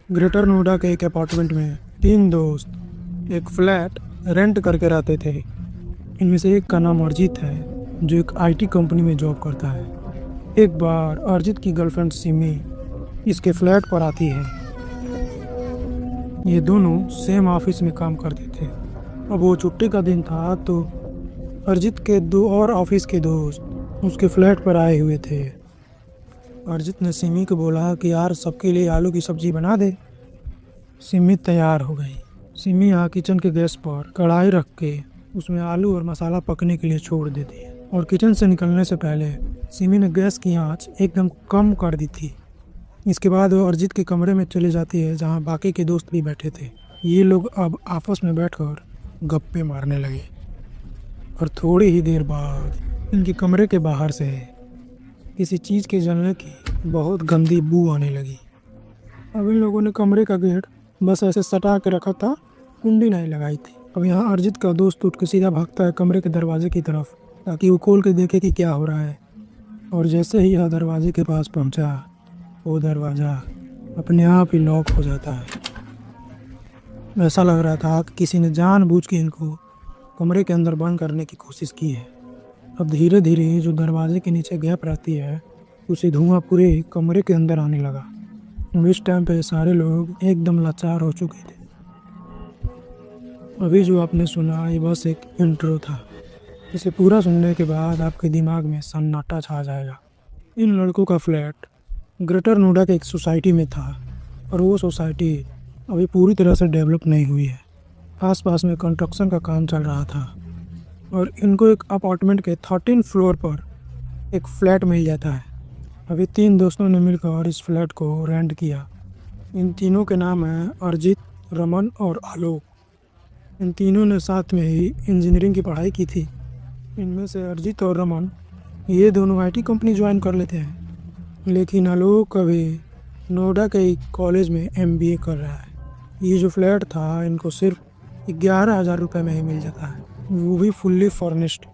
Greater Noida के एक apartment में तीन दोस्त एक फ्लैट रेंट करके रहते थे। इनमें से एक का नाम अरिजीत है, जो एक आईटी कंपनी में जॉब करता है। एक बार अरिजीत की गर्लफ्रेंड सिमी इसके फ्लैट पर आती है। ये दोनों सेम ऑफिस में काम करते थे। अब वो छुट्टी का दिन था तो अरिजीत के दो और ऑफिस के दोस्त उसके फ्लैट पर आए हुए थे। अरिजीत ने सिमी को बोला कि यार सबके लिए आलू की सब्जी बना दे। सिमी तैयार हो गई। सिमी यहाँ किचन के गैस पर कढ़ाई रख के उसमें आलू और मसाला पकने के लिए छोड़ देती है और किचन से निकलने से पहले सिमी ने गैस की आंच एकदम कम कर दी थी। इसके बाद वो अरिजीत के कमरे में चली जाती है जहाँ बाकी के दोस्त भी बैठे थे। ये लोग अब आपस में बैठकर गप्पे मारने लगे और थोड़ी ही देर बाद इनके कमरे के बाहर से किसी चीज़ के जलने की बहुत गंदी बू आने लगी। अब इन लोगों ने कमरे का गेट बस ऐसे सटा के रखा था, कुंडी नहीं लगाई थी। अब यहाँ अरिजीत का दोस्त उठ के सीधा भागता है कमरे के दरवाजे की तरफ ताकि वो खोल के देखे कि क्या हो रहा है। और जैसे ही यह दरवाजे के पास पहुँचा, वो दरवाज़ा अपने आप ही लॉक हो जाता है। ऐसा लग रहा था कि किसी ने जानबूझ के इनको कमरे के अंदर बंद करने की कोशिश की है। अब धीरे धीरे जो दरवाजे के नीचे गैप रहती है उसे धुआं पूरे कमरे के अंदर आने लगा। इस टाइम पे सारे लोग एकदम लाचार हो चुके थे। अभी जो आपने सुना ये बस एक इंट्रो था। इसे पूरा सुनने के बाद आपके दिमाग में सन्नाटा छा जाएगा। इन लड़कों का फ्लैट ग्रेटर नोएडा के एक सोसाइटी में था और वो सोसाइटी अभी पूरी तरह से डेवलप नहीं हुई है। आसपास में कंस्ट्रक्शन का काम चल रहा था और इनको एक अपार्टमेंट के 13 फ्लोर पर एक फ्लैट मिल जाता है। अभी तीन दोस्तों ने मिलकर इस फ्लैट को रेंट किया। इन तीनों के नाम हैं अरिजीत, रमन और आलोक। इन तीनों ने साथ में ही इंजीनियरिंग की पढ़ाई की थी। इनमें से अरिजीत और रमन ये दोनों आईटी कंपनी ज्वाइन कर लेते हैं, लेकिन आलोक अभी नोएडा के एक कॉलेज में एमबीए कर रहा है। ये जो फ्लैट था इनको सिर्फ 11,000 रुपये में ही मिल जाता है, वो भी फुल्ली फर्निश्ड।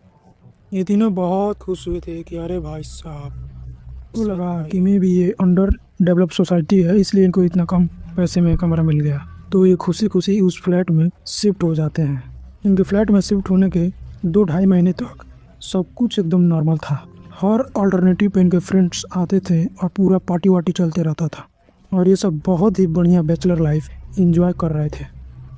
ये तीनों बहुत खुश हुए थे कि अरे भाई साहब, तो लगा कि मैं भी ये अंडर डेवलप सोसाइटी है इसलिए इनको इतना कम पैसे में कमरा मिल गया। तो ये खुशी खुशी उस फ्लैट में शिफ्ट हो जाते हैं। इनके फ्लैट में शिफ्ट होने के 2-2.5 महीने तक सब कुछ एकदम नॉर्मल था। हर अल्टरनेटिव पे इनके फ्रेंड्स आते थे और पूरा पार्टी वार्टी चलते रहता था और ये सब बहुत ही बढ़िया बैचलर लाइफ इंजॉय कर रहे थे।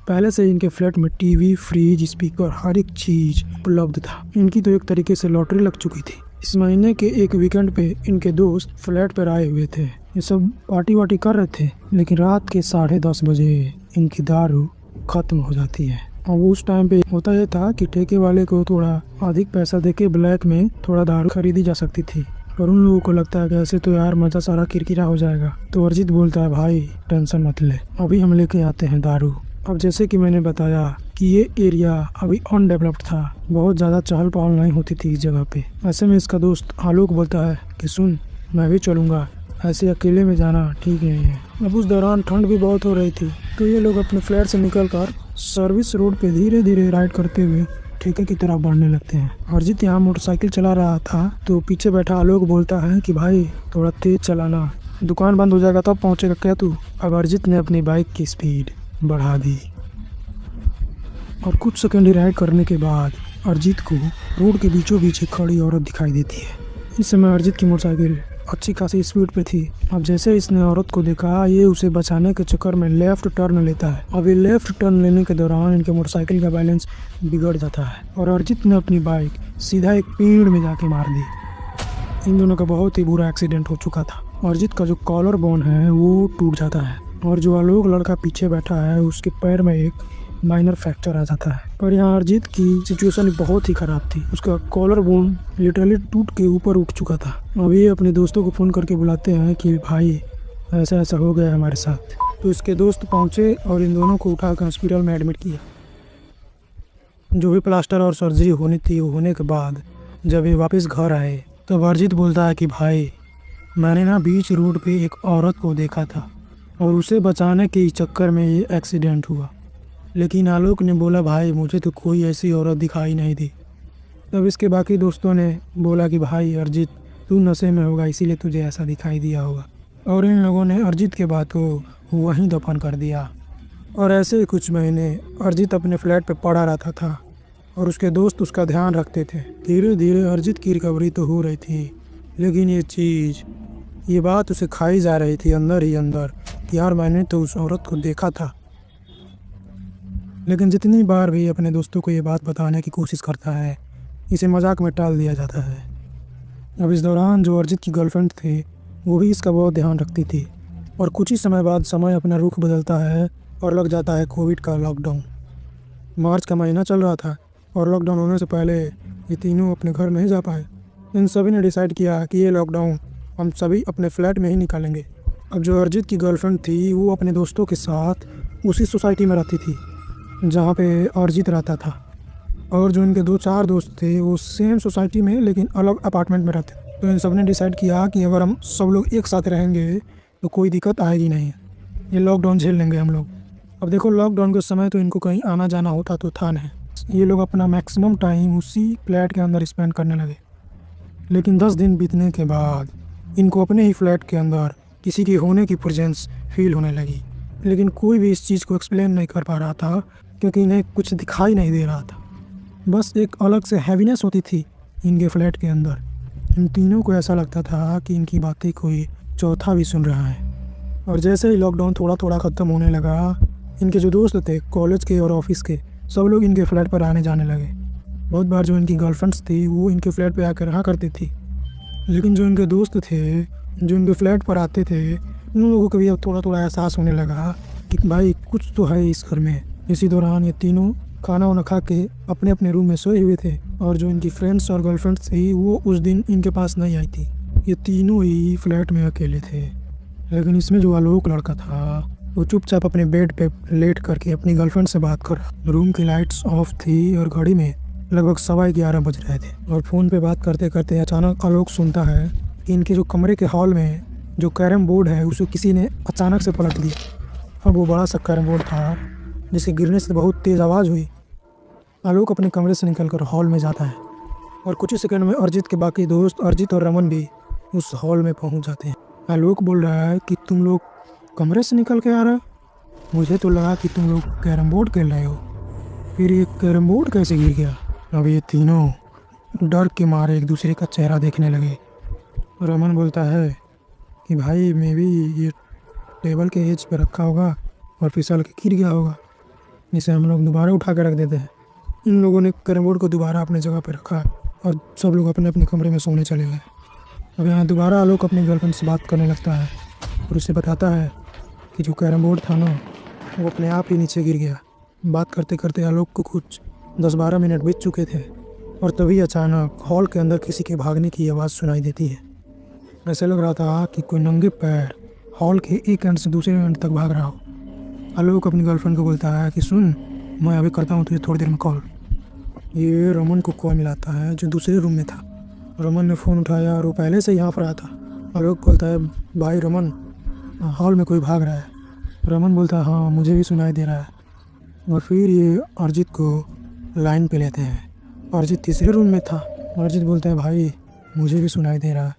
पहले से इनके फ्लैट में टीवी, फ्रिज, स्पीकर हर एक चीज़ उपलब्ध था। इनकी तो एक तरीके से लॉटरी लग चुकी थी। इस महीने के एक वीकेंड पे इनके दोस्त फ्लैट पर आए हुए थे। ये सब पार्टी वार्टी कर रहे थे, लेकिन रात के 10:30 बजे इनकी दारू खत्म हो जाती है। और उस टाइम पे होता ये था कि ठेके वाले को थोड़ा अधिक पैसा देके ब्लैक में थोड़ा दारू खरीदी जा सकती थी, पर उन लोगों को लगता है कि ऐसे तो यार मज़ा सारा किरकिरा हो जाएगा। तो अरिजीत बोलता है, भाई टेंशन मत ले, अभी हम लेके आते हैं दारू। अब जैसे कि मैंने बताया कि ये एरिया अभी अनडेवलप्ड था, बहुत ज़्यादा चहल पहल नहीं होती थी इस जगह पे। ऐसे में इसका दोस्त आलोक बोलता है कि सुन, मैं भी चलूँगा, ऐसे अकेले में जाना ठीक नहीं है। अब उस दौरान ठंड भी बहुत हो रही थी, तो ये लोग अपने फ्लैट से निकलकर सर्विस रोड पे धीरे धीरे राइड करते हुए ठेके की तरफ बढ़ने लगते हैं। अरिजीत यहाँ मोटरसाइकिल चला रहा था तो पीछे बैठा आलोक बोलता है कि भाई थोड़ा तेज चलाना, दुकान बंद हो जाएगा तब पहुँचेगा क्या तू। अब अरिजीत ने अपनी बाइक की स्पीड बढ़ा दी और कुछ सेकंड ही राइड करने के बाद अरिजीत को रोड के बीचों बीच एक खड़ी औरत दिखाई देती है। इस समय अरिजीत की मोटरसाइकिल अच्छी खासी स्पीड पे थी। अब जैसे इसने औरत को देखा, ये उसे बचाने के चक्कर में लेफ्ट टर्न लेता है। अब ये लेफ्ट टर्न लेने के दौरान इनके मोटरसाइकिल का बैलेंस बिगड़ जाता है और अरिजीत ने अपनी बाइक सीधा एक पेड़ में जाके मार दी। इन दोनों का बहुत ही बुरा एक्सीडेंट हो चुका था। अरिजीत का जो कॉलर बोन है वो टूट जाता है और जो आलोक लड़का पीछे बैठा है उसके पैर में एक माइनर फ्रैक्चर आ जाता है। पर यहाँ अरिजीत की सिचुएशन बहुत ही ख़राब थी। उसका कॉलर बोन लिटरली टूट के ऊपर उठ चुका था। अभी अपने दोस्तों को फ़ोन करके बुलाते हैं कि भाई ऐसा ऐसा हो गया हमारे साथ। तो इसके दोस्त पहुँचे और इन दोनों को उठाकर हॉस्पिटल में एडमिट किया। जो भी प्लास्टर और सर्जरी होनी थी वो होने के बाद जब ये वापस घर आए तब अरिजीत बोलता है कि भाई मैंने ना बीच रोड पे एक औरत को देखा था और उसे बचाने के चक्कर में ये एक्सीडेंट हुआ। लेकिन आलोक ने बोला, भाई मुझे तो कोई ऐसी औरत दिखाई नहीं दी। तब इसके बाकी दोस्तों ने बोला कि भाई अरिजीत तू नशे में होगा इसीलिए तुझे ऐसा दिखाई दिया होगा। और इन लोगों ने अरिजीत के बात को वहीं दफन कर दिया। और ऐसे ही कुछ महीने अरिजीत अपने फ्लैट पे पड़ा रहता था और उसके दोस्त उसका ध्यान रखते थे। धीरे धीरे अरिजीत की रिकवरी तो हो रही थी, लेकिन ये बात उसे खाई जा रही थी अंदर ही अंदर कि यार मैंने तो उस औरत को देखा था। लेकिन जितनी बार भी अपने दोस्तों को ये बात बताने की कोशिश करता है, इसे मजाक में टाल दिया जाता है। अब इस दौरान जो अरिजीत की गर्लफ्रेंड थी वो भी इसका बहुत ध्यान रखती थी। और कुछ ही समय बाद समय अपना रुख बदलता है और लग जाता है कोविड का लॉकडाउन। मार्च का महीना चल रहा था और लॉकडाउन होने से पहले ये तीनों अपने घर नहीं जा पाए। इन सभी ने डिसाइड किया कि ये लॉकडाउन हम सभी अपने फ्लैट में ही निकालेंगे। अब जो अरिजीत की गर्लफ्रेंड थी वो अपने दोस्तों के साथ उसी सोसाइटी में रहती थी जहाँ पे अरिजीत रहता था। और जो इनके 2-4 दोस्त थे वो सेम सोसाइटी में लेकिन अलग अपार्टमेंट में रहते। तो इन सब ने डिसाइड किया कि अगर हम सब लोग एक साथ रहेंगे तो कोई दिक्कत आएगी नहीं, ये लॉकडाउन झेल लेंगे हम लोग। अब देखो लॉकडाउन के समय तो इनको कहीं आना जाना होता तो था नहीं, ये लोग अपना मैक्सिमम टाइम उसी फ्लैट के अंदर स्पेंड करने लगे। लेकिन 10 दिन बीतने के बाद इनको अपने ही फ्लैट के अंदर किसी के होने की प्रेजेंस फील होने लगी। लेकिन कोई भी इस चीज़ को एक्सप्लेन नहीं कर पा रहा था क्योंकि इन्हें कुछ दिखाई नहीं दे रहा था। बस एक अलग से हैवीनेस होती थी इनके फ्लैट के अंदर। इन तीनों को ऐसा लगता था कि इनकी बातें कोई चौथा भी सुन रहा है। और जैसे ही लॉकडाउन थोड़ा थोड़ा ख़त्म होने लगा, इनके जो दोस्त थे कॉलेज के और ऑफिस के, सब लोग इनके फ्लैट पर आने जाने लगे। बहुत बार जो इनकी गर्लफ्रेंड्स थी वो इनके फ्लैट पे आकर रहा करती थी। लेकिन जो इनके दोस्त थे जो इनके फ्लैट पर आते थे, उन लोगों को भी अब थोड़ा थोड़ा एहसास होने लगा कि भाई कुछ तो है इस घर में। इसी दौरान ये तीनों खाना वाना खा के अपने अपने रूम में सोए हुए थे और जो इनकी फ्रेंड्स और गर्लफ्रेंड्स थी वो उस दिन इनके पास नहीं आई थी। ये तीनों ही फ्लैट में अकेले थे। लेकिन इसमें जो आलोक लड़का था वो चुपचाप अपने बेड पे लेट करके अपनी गर्लफ्रेंड से बात कर रहा। रूम की लाइट्स ऑफ थी और घड़ी में लगभग 11:15 बज रहे थे। और फ़ोन पे बात करते करते अचानक आलोक सुनता है कि इनके जो कमरे के हॉल में जो कैरम बोर्ड है उसे किसी ने अचानक से पलट दिया। अब वो बड़ा सा कैरम बोर्ड था जिसके गिरने से बहुत तेज़ आवाज़ हुई। आलोक अपने कमरे से निकलकर हॉल में जाता है और कुछ ही सेकंड में अरिजीत के बाकी दोस्त अरिजीत और रमन भी उस हॉल में पहुंच जाते हैं। आलोक बोल रहा है कि तुम लोग कमरे से निकल के आ रहे हो, मुझे तो लगा कि तुम लोग कैरम बोर्ड खेल रहे हो, फिर ये कैरम बोर्ड कैसे गिर गया। अब ये तीनों डर के मारे एक दूसरे का चेहरा देखने लगे। रमन बोलता है कि भाई मे भी ये टेबल के एज पे रखा होगा और फिसल के गिर गया होगा, इसे हम लोग दोबारा उठा के रख देते हैं। इन लोगों ने कैरम बोर्ड को दोबारा अपने जगह पे रखा और सब लोग अपने अपने कमरे में सोने चले गए। अब यहाँ दोबारा आलोक अपनी गर्लफ्रेंड से बात करने लगता है और उसे बताता है कि जो कैरम बोर्ड था ना वो अपने आप ही नीचे गिर गया। बात करते करते आलोक को कुछ 10-12 मिनट बीत चुके थे और तभी अचानक हॉल के अंदर किसी के भागने की आवाज़ सुनाई देती है। ऐसा लग रहा था कि कोई नंगे पैर हॉल के एक एंड से दूसरे एंड तक भाग रहा हो। आलोक अपनी गर्लफ्रेंड को बोलता है कि सुन, मैं अभी करता हूँ तुझे थोड़ी देर में कॉल। ये रमन को कॉल मिलाता है जो दूसरे रूम में था। रमन ने फ़ोन उठाया और वो पहले से यहाँ पर आया था। आलोक बोलता है भाई रमन, हॉल में कोई भाग रहा है। रमन बोलता है हाँ मुझे भी सुनाई दे रहा है। और फिर ये अरिजीत को लाइन पे लेते हैं। अरिजीत तीसरे रूम में था। अरिजीत बोलता है भाई मुझे भी सुनाई दे रहा है।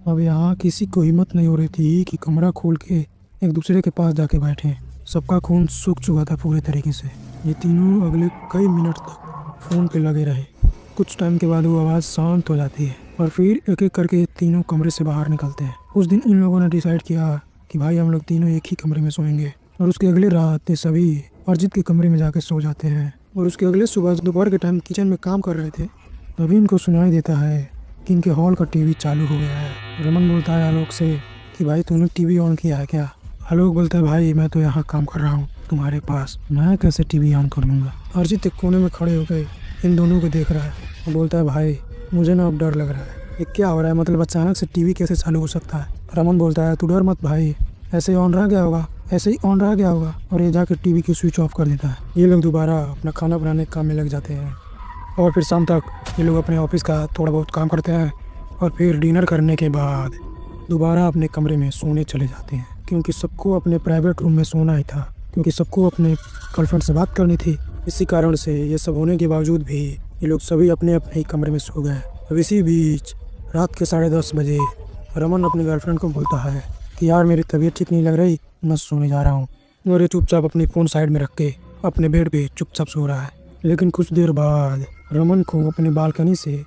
अब यहाँ किसी को हिम्मत नहीं हो रही थी कि कमरा खोल के एक दूसरे के पास जाके बैठे। सबका खून सूख चुका था पूरे तरीके से। ये तीनों अगले कई मिनट तक फ़ोन पे लगे रहे। कुछ टाइम के बाद वो आवाज़ शांत हो जाती है और फिर एक एक करके तीनों कमरे से बाहर निकलते हैं। उस दिन इन लोगों ने डिसाइड किया कि भाई हम लोग तीनों एक ही कमरे में सोएंगे। और उसके अगले रात ये सभी अरिजीत के कमरे में जाके सो जाते हैं। और उसके अगले सुबह दोपहर के टाइम किचन में काम कर रहे थे, तभी इनको सुनाई देता है कि इनके हॉल का टीवी चालू हो गया है। रमन बोलता है आलोक से कि भाई तूने टीवी ऑन किया है क्या। आलोक बोलता है भाई मैं तो यहाँ काम कर रहा हूँ तुम्हारे पास, मैं कैसे टीवी ऑन कर लूँगा। अरिजीत एक कोने में खड़े हो गए इन दोनों को देख रहा है और बोलता है भाई मुझे ना अब डर लग रहा है, ये क्या हो रहा है, मतलब अचानक से टीवी कैसे चालू हो सकता है। रमन बोलता है तू डर मत भाई, ऐसे ही ऑन रह गया होगा, ऐसे ही ऑन रह गया होगा। और ये जाकर टीवी की स्विच ऑफ कर देता है। ये लोग दोबारा अपना खाना बनाने के काम में लग जाते हैं और फिर शाम तक ये लोग अपने ऑफिस का थोड़ा बहुत काम करते हैं और फिर डिनर करने के बाद दोबारा अपने कमरे में सोने चले जाते हैं। क्योंकि सबको अपने प्राइवेट रूम में सोना ही था, क्योंकि सबको अपने गर्लफ्रेंड से बात करनी थी। इसी कारण से ये सब होने के बावजूद भी ये लोग सभी अपने अपने ही कमरे में सो गए। अब इसी बीच रात के 10:30 बजे रमन अपनी गर्लफ्रेंड को बोलता है कि यार मेरी तबीयत ठीक नहीं लग रही, मैं सोने जा रहा हूँ। और ये चुपचाप अपनी फ़ोन साइड में रख के अपने बेड पे चुपचाप सो रहा है। लेकिन कुछ देर बाद रमन को अपनी बालकनी से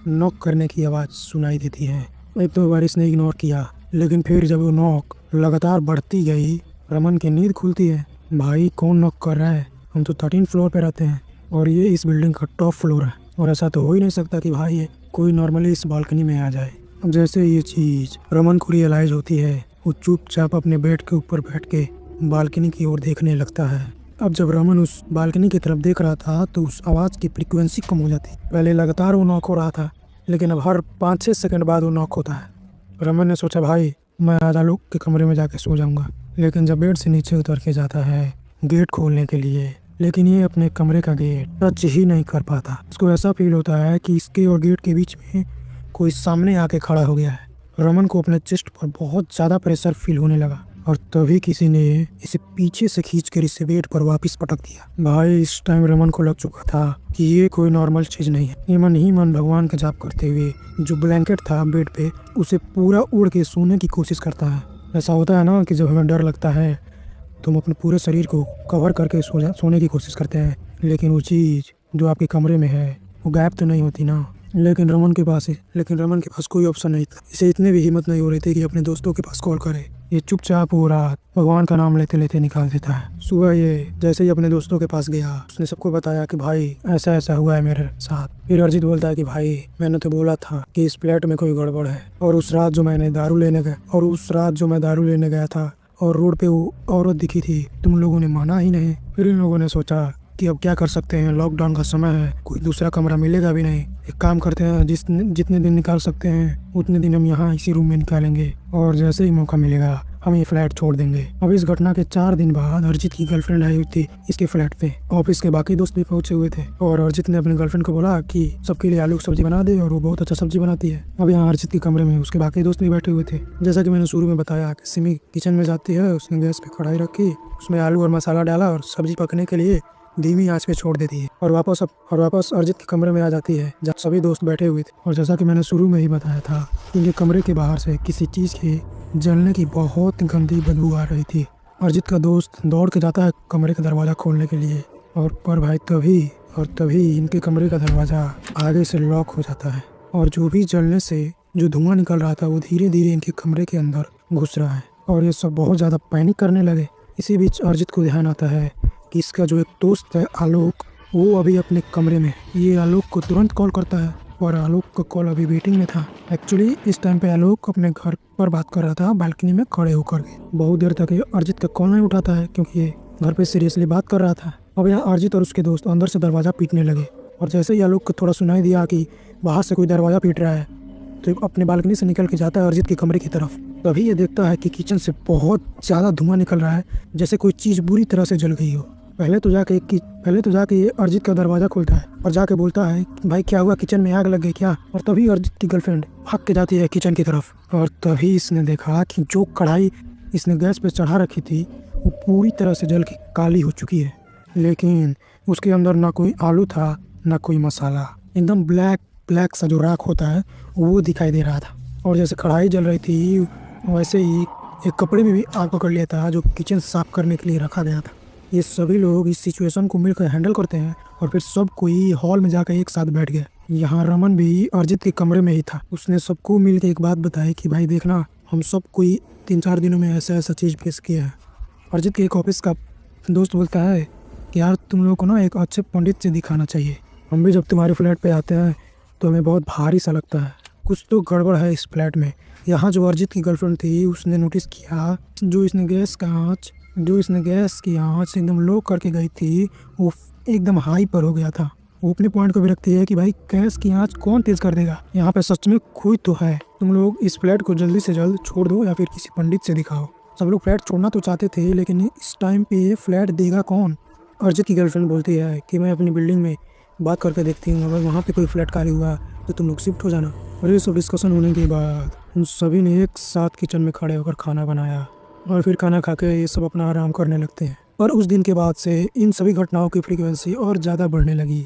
नॉक करने की आवाज़ सुनाई देती है। एक दो बार इसने इग्नोर किया, लेकिन फिर जब वो नॉक लगातार बढ़ती गई, रमन की नींद खुलती है। भाई कौन नॉक कर रहा है? हम तो 13 फ्लोर पे रहते हैं और ये इस बिल्डिंग का टॉप फ्लोर है, और ऐसा तो हो ही नहीं सकता कि भाई ये कोई नॉर्मली इस बालकनी में आ जाए। अब जैसे ये चीज़ रमन को रियलाइज़ होती है, वो चुपचाप अपने बेड के ऊपर बैठ के बालकनी की ओर देखने लगता है। अब जब रमन उस बालकनी की तरफ देख रहा था तो उस आवाज़ की फ्रीक्वेंसी कम हो जाती। पहले लगातार वो नॉक हो रहा था, लेकिन अब हर 5-6 सेकंड बाद वो नॉक होता है। रमन ने सोचा भाई मैं आजा लोग के कमरे में जाके सो जाऊंगा। लेकिन जब बेड से नीचे उतर के जाता है गेट खोलने के लिए, लेकिन ये अपने कमरे का गेट टच ही नहीं कर पाता। उसको ऐसा फील होता है कि इसके और गेट के बीच में कोई सामने आके खड़ा हो गया है। रमन को अपने चेस्ट पर बहुत ज़्यादा प्रेशर फील होने लगा, और तभी किसी ने इसे पीछे से खींचकर इसे बेड पर वापस पटक दिया। भाई इस टाइम रमन को लग चुका था कि ये कोई नॉर्मल चीज़ नहीं है। ये मन ही मन भगवान का जाप करते हुए जो ब्लैंकेट था बेड पे, उसे पूरा उड़ के सोने की कोशिश करता है। ऐसा होता है ना कि जब हमें डर लगता है तो हम अपने पूरे शरीर को कवर करके सोने की कोशिश करते हैं, लेकिन वो चीज़ जो आपके कमरे में है वो गायब तो नहीं होती ना। लेकिन रमन के पास कोई ऑप्शन नहीं था। इसे इतने भी हिम्मत नहीं हो रही थी कि अपने दोस्तों के पास कॉल करे। ये चुपचाप वो रात भगवान का नाम लेते लेते निकाल देता है। सुबह ये जैसे ही अपने दोस्तों के पास गया, उसने सबको बताया कि भाई ऐसा ऐसा हुआ है मेरे साथ। फिर अर्जित बोलता है कि भाई मैंने तो बोला था कि इस फ्लैट में कोई गड़बड़ है, और उस रात जो मैं दारू लेने गया था और रोड पे वो औरत दिखी थी, तुम लोगों ने माना ही नहीं। फिर इन लोगों ने सोचा कि अब क्या कर सकते हैं, लॉकडाउन का समय है, कोई दूसरा कमरा मिलेगा भी नहीं। एक काम करते हैं, जितने दिन निकाल सकते हैं उतने दिन हम यहाँ इसी रूम में निकालेंगे, और जैसे ही मौका मिलेगा हम ये फ्लैट छोड़ देंगे। अब इस घटना के 4 दिन बाद अर्जित की गर्लफ्रेंड आई हुई थी इसके फ्लैट पे। ऑफिस के बाकी दोस्त भी पहुंचे हुए थे, और अर्जित ने अपनी गर्लफ्रेंड को बोला कि सबके लिए आलू की सब्जी बना दे, और वो बहुत अच्छा सब्जी बनाती है। अब यहाँ अर्जित के कमरे में उसके बाकी दोस्त भी बैठे हुए थे। जैसा कि मैंने शुरू में बताया कि सिमी किचन में जाती है, उसने गैस पे कढ़ाई रखी, उसमें आलू और मसाला डाला और सब्जी पकने के लिए धीमी आंच पे छोड़ देती है, और वापस अर्जित के कमरे में आ जाती है जहाँ सभी दोस्त बैठे हुए थे। और जैसा कि मैंने शुरू में ही बताया था, इनके कमरे के बाहर से किसी चीज़ के जलने की बहुत गंदी बदबू आ रही थी। अर्जित का दोस्त दौड़ के जाता है कमरे का दरवाज़ा खोलने के लिए, पर भाई तभी इनके कमरे का दरवाज़ा आगे से लॉक हो जाता है, और जो भी जलने से जो धुआं निकल रहा था वो धीरे धीरे इनके कमरे के अंदर घुस रहा है, और ये सब बहुत ज़्यादा पैनिक करने लगे। इसी बीच अर्जित को ध्यान आता है कि इसका जो एक दोस्त है आलोक, वो अभी अपने कमरे में। ये आलोक को तुरंत कॉल करता है, और आलोक का कॉल अभी वेटिंग में था। एक्चुअली इस टाइम पे आलोक अपने घर पर बात कर रहा था बालकनी में खड़े होकर के। बहुत देर तक ये अर्जित का कॉल नहीं उठाता है क्योंकि ये घर पे सीरियसली बात कर रहा था। अब यहाँ अर्जित और उसके दोस्त अंदर से दरवाज़ा पीटने लगे, और जैसे ही आलोक को थोड़ा सुनाई दिया कि बाहर से कोई दरवाज़ा पीट रहा है, तो अपने बालकनी से निकल के जाता है अर्जित के कमरे की तरफ। तभी ये देखता है कि किचन से बहुत ज़्यादा धुआं निकल रहा है, जैसे कोई चीज़ बुरी तरह से जल गई हो। पहले तो जाके ये अर्जित का दरवाज़ा खोलता है और जाके बोलता है भाई क्या हुआ, किचन में आग लग गई क्या? और तभी अर्जित की गर्लफ्रेंड भाग के जाती है किचन की तरफ, और तभी इसने देखा कि जो कढ़ाई इसने गैस पे चढ़ा रखी थी वो पूरी तरह से जल के काली हो चुकी है। लेकिन उसके अंदर ना कोई आलू था ना कोई मसाला, एकदम ब्लैक सा जो राख होता है वो दिखाई दे रहा था। और जैसे कढ़ाई जल रही थी वैसे ही एक कपड़े में भी आग पकड़ लिया था जो किचन साफ करने के लिए रखा गया था। ये सभी लोग इस सिचुएशन को मिलकर हैंडल करते हैं, और फिर सब कोई हॉल में जाकर एक साथ बैठ गया। यहाँ रमन भी अर्जित के कमरे में ही था। उसने सबको मिलकर एक बात बताई कि भाई देखना, हम सब कोई 3-4 दिनों में ऐसा चीज़ फेस किया है। अर्जित के एक ऑफिस का दोस्त बोलता है कि यार तुम लोगों को ना एक अच्छे पंडित से दिखाना चाहिए। हम भी जब तुम्हारे फ्लैट पे आते हैं तो हमें बहुत भारी सा लगता है, कुछ तो गड़बड़ है इस फ्लैट में। यहाँ जो अर्जित की गर्लफ्रेंड थी उसने नोटिस किया जो इसने गैस की आँच एकदम लो करके गई थी वो एकदम हाई पर हो गया था। वो अपने पॉइंट को भी रखती है कि भाई गैस की आँच कौन तेज़ कर देगा, यहाँ पे सच में कोई तो है। तुम लोग इस फ्लैट को जल्दी से जल्द छोड़ दो या फिर किसी पंडित से दिखाओ। सब लोग फ्लैट छोड़ना तो चाहते थे, लेकिन इस टाइम पे फ्लैट देगा कौन? अर्जित की गर्लफ्रेंड बोलती है कि मैं अपनी बिल्डिंग में बात करके देखती हूँ, अगर वहाँ पे कोई फ्लैट खाली हुआ तो तुम लोग शिफ्ट हो जाना। और ये सब डिस्कशन होने के बाद उन सभी ने एक साथ किचन में खड़े होकर खाना बनाया, और फिर खाना खा के ये सब अपना आराम करने लगते हैं। और उस दिन के बाद से इन सभी घटनाओं की फ्रीक्वेंसी और ज़्यादा बढ़ने लगी।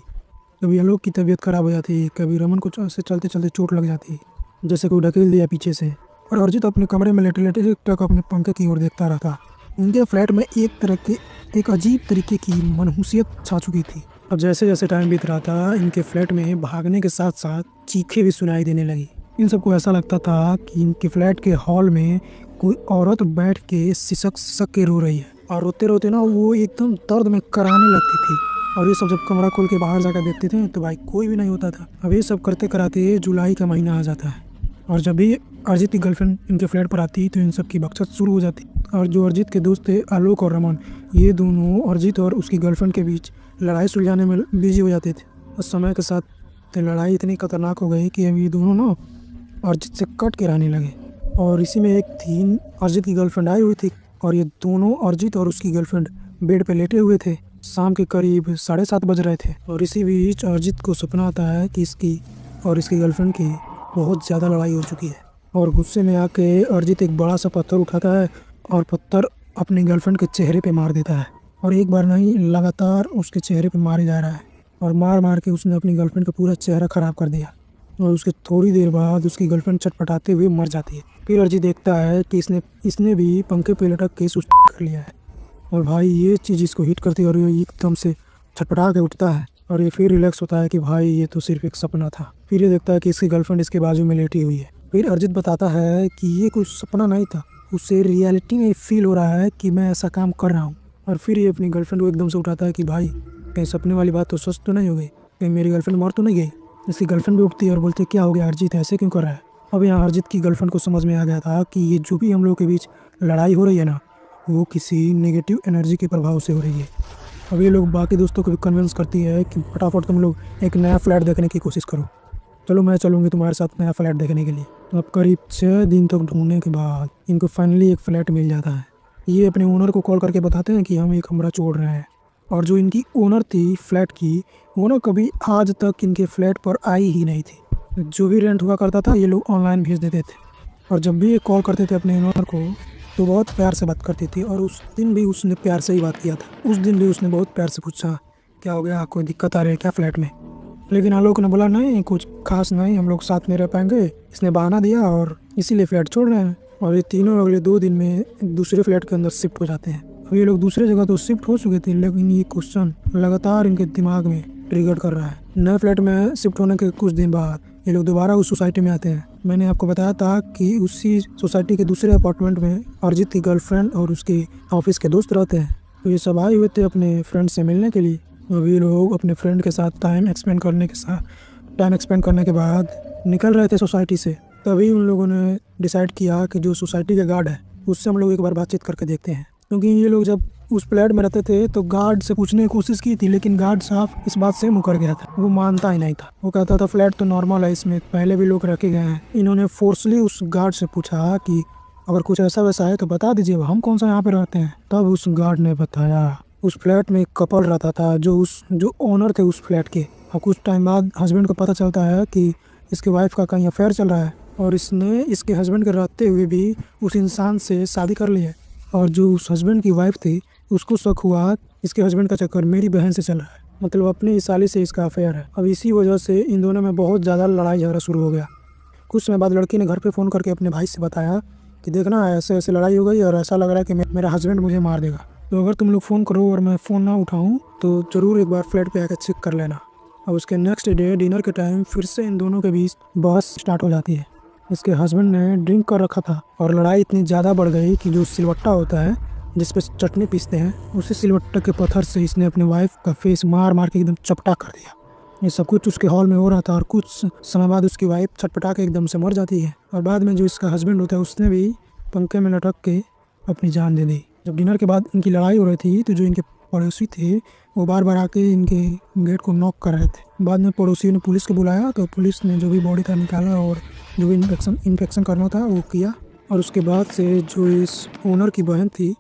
कभी आलोक की तबीयत खराब हो जाती, कभी रमन को ऐसे चलते चलते चोट लग जाती, जैसे कोई ढकेल दिया पीछे से, और अरिजीत अपने कमरे में लेटे लेटे तक अपने पंखे की ओर देखता रहता। इनके फ्लैट में एक अजीब तरीके की मनहूसियत छा चुकी थी। अब जैसे जैसे टाइम बीत रहा था, इनके फ्लैट में भागने के साथ साथ चीखें भी सुनाई देने लगी। इन सबको ऐसा लगता था कि इनके फ्लैट के हॉल में कोई औरत बैठ के सिसक सिसक के रो रही है, और रोते रोते ना वो एकदम दर्द में कराने लगती थी। और ये सब जब कमरा खोल के बाहर जाकर देखते थे तो भाई कोई भी नहीं होता था। अब ये सब करते कराते जुलाई का महीना आ जाता है, और जब भी अरिजीत की गर्लफ्रेंड इनके फ्लैट पर आती तो इन सब की बकचक शुरू हो जाती। और जो अरिजीत के दोस्त थे आलोक और रमन, ये दोनों अरिजीत और उसकी गर्लफ्रेंड के बीच लड़ाई सुलझाने में बिजी हो जाते थे। और समय के साथ लड़ाई इतनी खतरनाक हो गई कि अब ये दोनों ना अरिजीत से कट के रहने लगे। और इसी में एक दिन अरिजीत की गर्लफ्रेंड आई हुई थी, और ये दोनों अरिजीत और उसकी गर्लफ्रेंड बेड पे लेटे हुए थे। शाम के करीब 7:30 बज रहे थे, और इसी बीच अरिजीत को सपना आता है कि इसकी और इसकी गर्लफ्रेंड की बहुत ज़्यादा लड़ाई हो चुकी है। और गुस्से में आके अरिजीत एक बड़ा सा पत्थर उठाता है और पत्थर अपनी गर्लफ्रेंड के चेहरे पे मार देता है। और एक बार नहीं, लगातार उसके चेहरे पे मारे जा रहा है, और मार मार के उसने अपनी गर्लफ्रेंड का पूरा चेहरा ख़राब कर दिया। और उसके थोड़ी देर बाद उसकी गर्लफ्रेंड छटपटाते हुए मर जाती है। फिर अरिजीत देखता है कि इसने भी पंखे पे लटक के सुसाइड कर लिया है। और भाई ये चीज़ इसको हिट करती है और ये एकदम से छटपटा के उठता है, और ये फिर रिलैक्स होता है कि भाई ये तो सिर्फ एक सपना था। फिर ये देखता है कि इसकी गर्लफ्रेंड इसके बाजू में लेटी हुई है। फिर अरिजीत बताता है कि ये कोई सपना नहीं था, उसे रियलिटी में फील हो रहा है कि मैं ऐसा काम कर रहा हूँ। और फिर ये अपनी गर्लफ्रेंड को एकदम से उठाता है कि भाई कहीं सपने वाली बात तो सच तो नहीं हो गई, कहीं मेरी गर्लफ्रेंड मर तो नहीं गई। इसकी गर्लफ्रेंड भी उठती है और बोलती है क्या हो गया अरिजीत, ऐसे क्यों कर रहा है। अब यहाँ अरिजीत की गर्लफ्रेंड को समझ में आ गया था कि ये जो भी हम लोगों के बीच लड़ाई हो रही है ना, वो किसी नेगेटिव एनर्जी के प्रभाव से हो रही है। अब ये लोग बाकी दोस्तों को भी कन्विंस करती है कि फटाफट तुम लोग एक नया फ्लैट देखने की कोशिश करो, चलो मैं चलूँगी तुम्हारे साथ नया फ्लैट देखने के लिए। तो अब करीब 6 दिन तक ढूंढने के बाद इनको फाइनली एक फ़्लैट मिल जाता है। ये अपने ओनर को कॉल करके बताते हैं कि हम एक कमरा छोड़ रहे हैं। और जो इनकी ओनर थी फ्लैट की, वो ना कभी आज तक इनके फ्लैट पर आई ही नहीं थी। जो भी रेंट हुआ करता था ये लोग ऑनलाइन भेज देते थे, और जब भी ये कॉल करते थे अपने ओनर को तो बहुत प्यार से बात करती थी। और उस दिन भी उसने प्यार से ही बात किया था। उस दिन भी उसने बहुत प्यार से पूछा क्या हो गया, कोई दिक्कत आ रही है क्या फ्लैट में। लेकिन आलोक ने बोला नहीं, कुछ खास नहीं, हम लोग साथ में रह पाएंगे। इसने बहाना दिया और इसीलिए फ्लैट छोड़ रहे हैं। और ये तीनों अगले 2 दिन में दूसरे फ्लैट के अंदर शिफ्ट हो जाते हैं। अब ये लोग दूसरे जगह तो शिफ्ट हो चुके थे, लेकिन ये क्वेश्चन लगातार इनके दिमाग में ट्रिगर कर रहा है। नए फ्लैट में शिफ्ट होने के कुछ दिन बाद ये लोग दोबारा उस सोसाइटी में आते हैं। मैंने आपको बताया था कि उसी सोसाइटी के दूसरे अपार्टमेंट में अरिजीत की गर्लफ्रेंड और उसके ऑफिस के दोस्त रहते हैं। तो ये सब आए हुए थे अपने फ्रेंड से मिलने के लिए। अब ये लोग अपने फ्रेंड के साथ टाइम एक्सपेंड करने के बाद निकल रहे थे सोसाइटी से। तभी उन लोगों ने डिसाइड किया कि जो सोसाइटी का गार्ड है उससे हम लोग एक बार बातचीत करके देखते हैं। क्योंकि ये लोग जब उस फ्लैट में रहते थे तो गार्ड से पूछने की कोशिश की थी, लेकिन गार्ड साफ इस बात से मुकर गया था। वो मानता ही नहीं था। वो कहता था फ्लैट तो नॉर्मल है, इसमें पहले भी लोग रखे गए हैं। इन्होंने फोर्सली उस गार्ड से पूछा कि अगर कुछ ऐसा वैसा है तो बता दीजिए, हम कौन सा यहाँ पे रहते हैं। तब उस गार्ड ने बताया उस फ्लैट में एक कपल रहता था जो ओनर थे उस फ्लैट के। और कुछ टाइम बाद हस्बैंड को पता चलता है कि इसके वाइफ का कहीं अफेयर चल रहा है, और इसने इसके हस्बैंड के रहते हुए भी उस इंसान से शादी कर ली है। और जो उस हस्बैंड की वाइफ थी उसको शक हुआ इसके हस्बैंड का चक्कर मेरी बहन से चल रहा है, मतलब अपनी ही साली से इसका अफेयर है। अब इसी वजह से इन दोनों में बहुत ज़्यादा लड़ाई झगड़ा शुरू हो गया। कुछ समय बाद लड़की ने घर पे फ़ोन करके अपने भाई से बताया कि देखना ऐसे ऐसे लड़ाई हो गई और ऐसा लग रहा है कि मेरा हस्बैंड मुझे मार देगा, तो अगर तुम लोग फ़ोन करो और मैं फ़ोन ना उठाऊँ तो ज़रूर एक बार फ्लैट पे आकर चेक कर लेना। और उसके नेक्स्ट डे डिनर के टाइम फिर से इन दोनों के बीच बहस स्टार्ट हो जाती है। इसके हस्बैंड ने ड्रिंक कर रखा था और लड़ाई इतनी ज़्यादा बढ़ गई कि जो सिलवट्टा होता है जिस पे चटनी पीसते हैं, उसी सिलवट्टा के पत्थर से इसने अपने वाइफ का फेस मार मार के एकदम चपटा कर दिया। ये सब कुछ उसके हॉल में हो रहा था, और कुछ समय बाद उसकी वाइफ छटपटा के एकदम से मर जाती है। और बाद में जो इसका हस्बैंड होता है उसने भी पंखे में लटक के अपनी जान दे दी। जब डिनर के बाद इनकी लड़ाई हो रही थी तो जो इनके पड़ोसी थे वो बार बार आके इनके गेट को नॉक कर रहे थे। बाद में पड़ोसियों ने पुलिस को बुलाया, तो पुलिस ने जो भी बॉडी था निकाला और जो भी इन्फेक्शन करना था वो किया। और उसके बाद से जो इस ओनर की बहन थी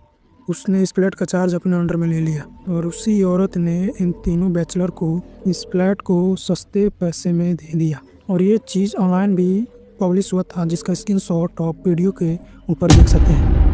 उसने इस फ्लैट का चार्ज अपने अंडर में ले लिया, और उसी औरत ने इन तीनों बैचलर को इस फ्लैट को सस्ते पैसे में दे दिया। और ये चीज़ ऑनलाइन भी पब्लिश हुआ था, जिसका स्क्रीनशॉट आप वीडियो के ऊपर देख सकते हैं।